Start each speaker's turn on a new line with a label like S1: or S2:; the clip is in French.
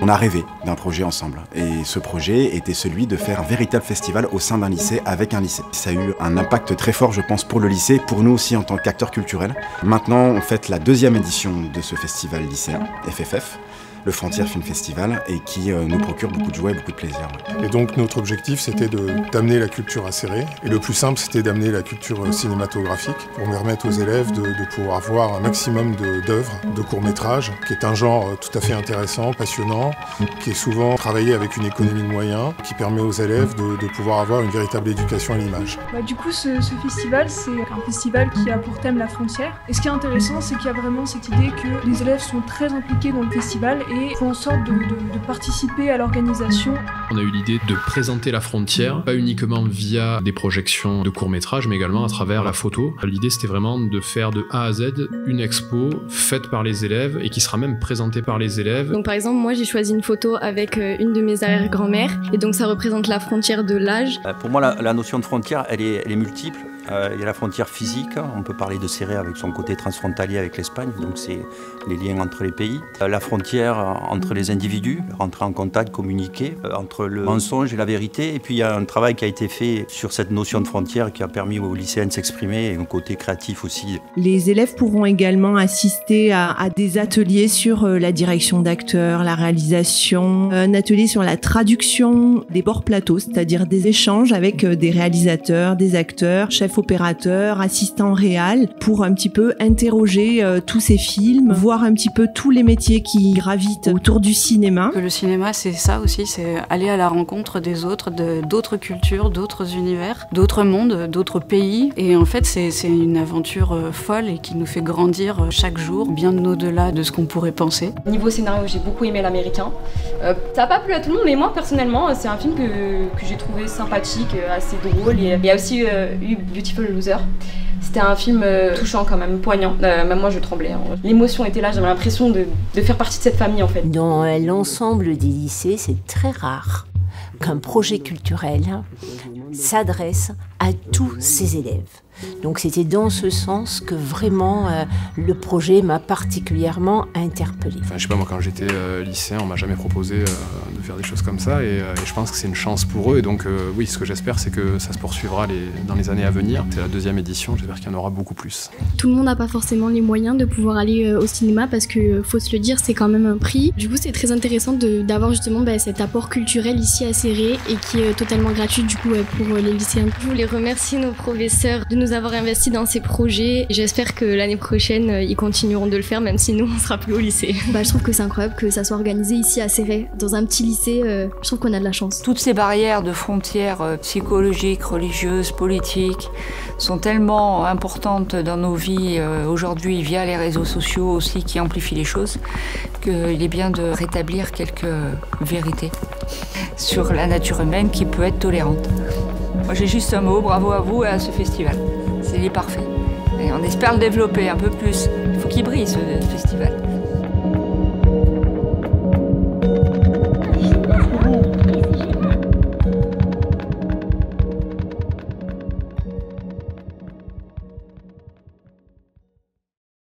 S1: On a rêvé d'un projet ensemble et ce projet était celui de faire un véritable festival au sein d'un lycée avec un lycée. Ça a eu un impact très fort, je pense, pour le lycée, pour nous aussi en tant qu'acteurs culturels. Maintenant, on fête la 2e édition de ce festival lycéen, FFF, le Frontières Film Festival, et qui nous procure beaucoup de joie et beaucoup de plaisir.
S2: Et donc notre objectif c'était d'amener la culture à Céré, et le plus simple c'était d'amener la culture cinématographique pour permettre aux élèves de pouvoir voir un maximum d'œuvres, de courts-métrages, qui est un genre tout à fait intéressant, passionnant, qui est souvent travaillé avec une économie de moyens, qui permet aux élèves de pouvoir avoir une véritable éducation à l'image.
S3: Du coup ce festival c'est un festival qui a pour thème la frontière, et ce qui est intéressant c'est qu'il y a vraiment cette idée que les élèves sont très impliqués dans le festival et font en sorte de participer à l'organisation.
S4: On a eu l'idée de présenter la frontière, pas uniquement via des projections de courts-métrages, mais également à travers la photo. L'idée c'était vraiment de faire de A à Z une expo faite par les élèves et qui sera même présentée par les élèves.
S5: Donc par exemple, moi j'ai choisi une photo avec une de mes arrière-grand-mères et donc ça représente la frontière de l'âge.
S6: Pour moi la notion de frontière elle est multiple. Il y a la frontière physique, on peut parler de Céré avec son côté transfrontalier avec l'Espagne, donc c'est les liens entre les pays. La frontière entre les individus, rentrer en contact, communiquer, entre le mensonge et la vérité. Et puis il y a un travail qui a été fait sur cette notion de frontière qui a permis aux lycéens de s'exprimer et un côté créatif aussi.
S7: Les élèves pourront également assister à des ateliers sur la direction d'acteurs, la réalisation, un atelier sur la traduction des bords plateaux, c'est-à-dire des échanges avec des réalisateurs, des acteurs, chefs opérateurs, assistants réal, pour un petit peu interroger tous ces films, voir un petit peu tous les métiers qui gravitent autour du cinéma.
S8: Le cinéma, c'est ça aussi, c'est aller à la rencontre des autres, d'autres cultures, d'autres univers, d'autres mondes, d'autres pays. Et en fait, c'est une aventure folle et qui nous fait grandir chaque jour, bien au-delà de ce qu'on pourrait penser.
S9: Niveau scénario, j'ai beaucoup aimé l'américain. Ça n'a pas plu à tout le monde, mais moi, personnellement, c'est un film que j'ai trouvé sympathique, assez drôle. Et il y a aussi eu Beautiful Loser. C'était un film touchant quand même, poignant. Même moi je tremblais. L'émotion était là, j'avais l'impression de faire partie de cette famille en fait.
S10: Dans l'ensemble des lycées, c'est très rare qu'un projet culturel s'adresse à tous ses élèves. Donc c'était dans ce sens que vraiment le projet m'a particulièrement interpellée.
S4: Enfin, je sais pas, moi quand j'étais lycéen, on m'a jamais proposé de faire des choses comme ça et je pense que c'est une chance pour eux et donc oui, ce que j'espère c'est que ça se poursuivra dans les années à venir. C'est la 2e édition, j'espère qu'il y en aura beaucoup plus.
S5: Tout le monde n'a pas forcément les moyens de pouvoir aller au cinéma parce que, faut se le dire, c'est quand même un prix. Du coup, c'est très intéressant d'avoir justement cet apport culturel ici à Céré et qui est totalement gratuit du coup pour les lycéens. Je voulais remercier nos professeurs de nous avoir investi dans ces projets. J'espère que l'année prochaine, ils continueront de le faire, même si nous, on sera plus au lycée. Je trouve que c'est incroyable que ça soit organisé ici à Céré, dans un petit lycée. Je trouve qu'on a de la chance.
S8: Toutes ces barrières de frontières psychologiques, religieuses, politiques sont tellement importantes dans nos vies aujourd'hui via les réseaux sociaux aussi qui amplifient les choses qu'il est bien de rétablir quelques vérités sur la nature humaine qui peut être tolérante. Moi j'ai juste un mot, bravo à vous et à ce festival. Il est parfait. Et on espère le développer un peu plus. Il faut qu'il brille ce festival.